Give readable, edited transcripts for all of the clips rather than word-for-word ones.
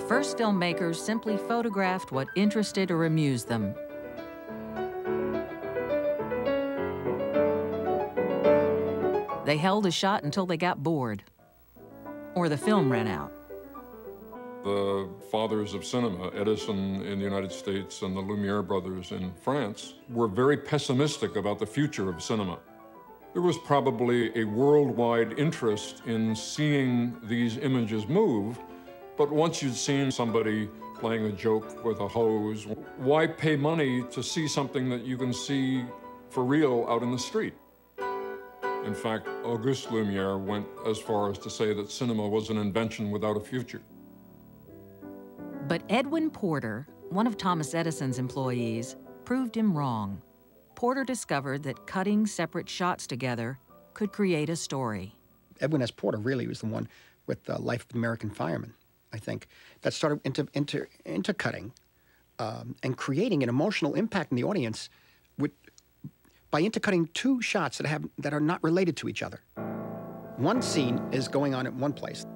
First filmmakers simply photographed what interested or amused them. They held a shot until they got bored, or the film ran out. The fathers of cinema, Edison in the United States and the Lumiere brothers in France, were very pessimistic about the future of cinema. There was probably a worldwide interest in seeing these images move, but once you'd seen somebody playing a joke with a hose, why pay money to see something that you can see for real out in the street? In fact, Auguste Lumiere went as far as to say that cinema was an invention without a future. But Edwin Porter, one of Thomas Edison's employees, proved him wrong. Porter discovered that cutting separate shots together could create a story. Edwin S. Porter really was the one with the Life of an American Fireman, I think, that started intercutting and creating an emotional impact in the audience by intercutting two shots that are not related to each other. One scene is going on at one place,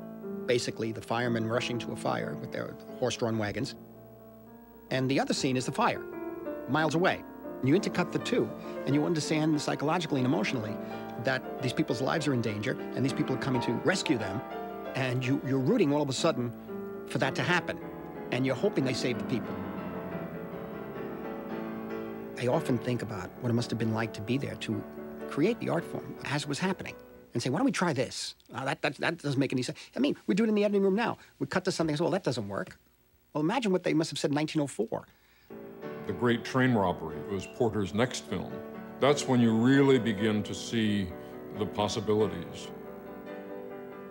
basically the firemen rushing to a fire with their horse-drawn wagons, and the other scene is the fire, miles away. And you intercut the two, and you understand psychologically and emotionally that these people's lives are in danger, and these people are coming to rescue them, and you're rooting all of a sudden for that to happen, and you're hoping they save the people. I often think about what it must have been like to be there to create the art form as it was happening, and say, why don't we try this? That doesn't make any sense. I mean, we do it in the editing room now. We cut to something and say, well, that doesn't work. Well, imagine what they must have said in 1904. The Great Train Robbery was Porter's next film. That's when you really begin to see the possibilities.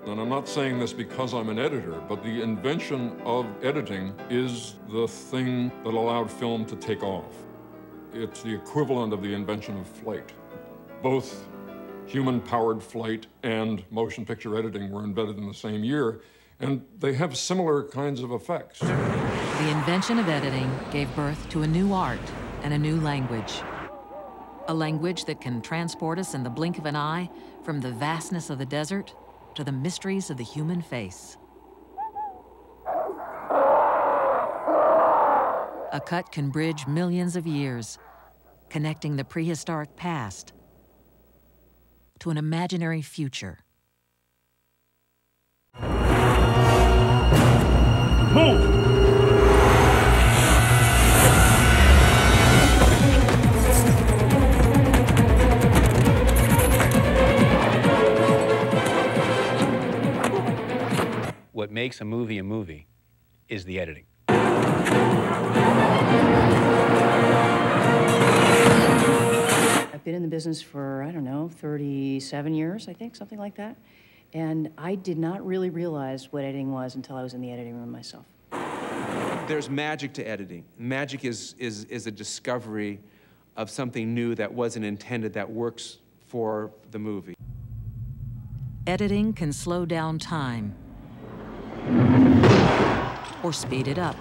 And I'm not saying this because I'm an editor, but the invention of editing is the thing that allowed film to take off. It's the equivalent of the invention of flight. Both human-powered flight and motion picture editing were invented in the same year, and they have similar kinds of effects. The invention of editing gave birth to a new art and a new language. A language that can transport us in the blink of an eye from the vastness of the desert to the mysteries of the human face. A cut can bridge millions of years, connecting the prehistoric past to an imaginary future. Move! What makes a movie is the editing. I've been in the business for, I don't know, 37 years, I think, something like that. And I did not really realize what editing was until I was in the editing room myself. There's magic to editing. Magic is a discovery of something new that wasn't intended, that works for the movie. Editing can slow down time or speed it up.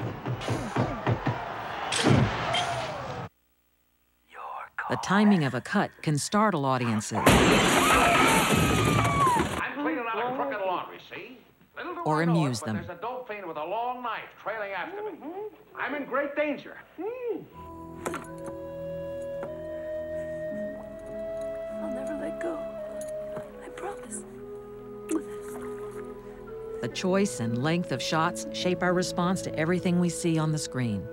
The timing of a cut can startle audiences. I'm cleaning out a crooked laundry, see? Little do Or I know amuse it, them. but there's a dope fiend with a long knife trailing after me. I'm in great danger. I'll never let go. I promise. The choice and length of shots shape our response to everything we see on the screen.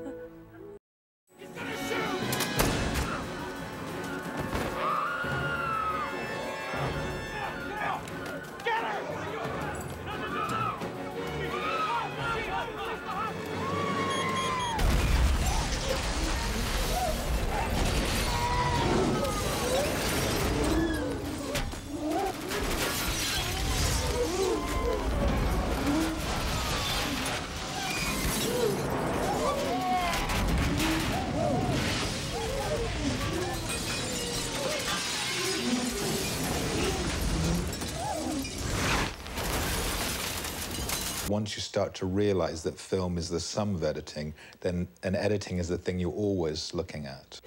Once you start to realize that film is the sum of editing, then editing is the thing you're always looking at.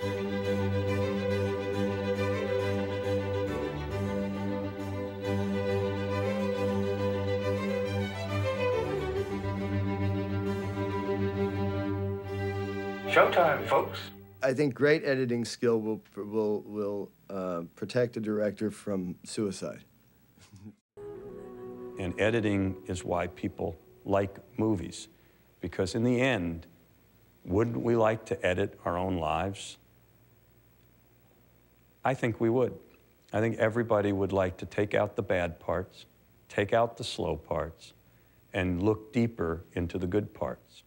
Showtime, folks. I think great editing skill will protect a director from suicide. And editing is why people like movies. Because in the end, wouldn't we like to edit our own lives? I think we would. I think everybody would like to take out the bad parts, take out the slow parts, and look deeper into the good parts.